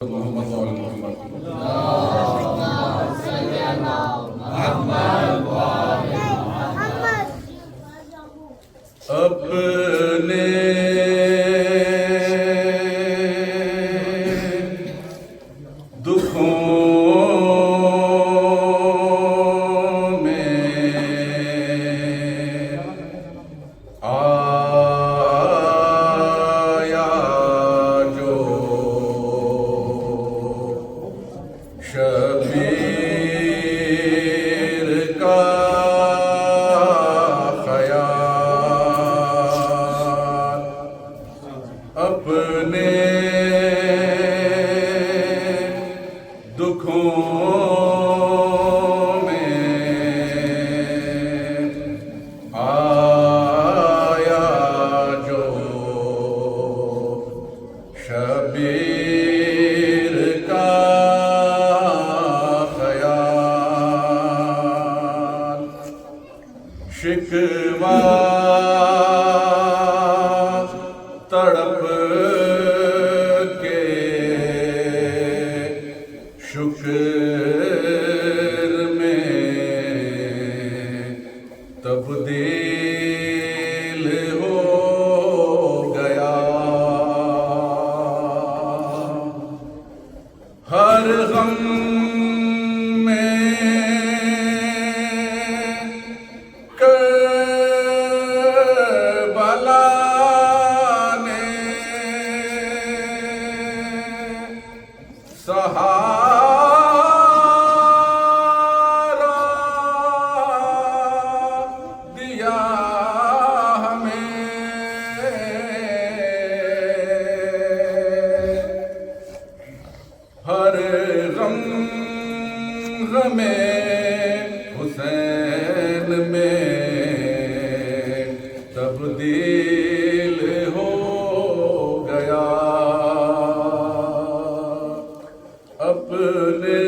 محمد وعلى محمد اپنے دکھوں میں آیا جو شبیر کا خیال اپنے دکھوں میں آیا جو شبیر کا خیال شکوہ تڑپ کے شکر میں تبدیل ہو گیا ہر غم میں کربلا نے سہارا دیا ہمیں ہر غم حسین میں تبدیل ہو گیا اپنے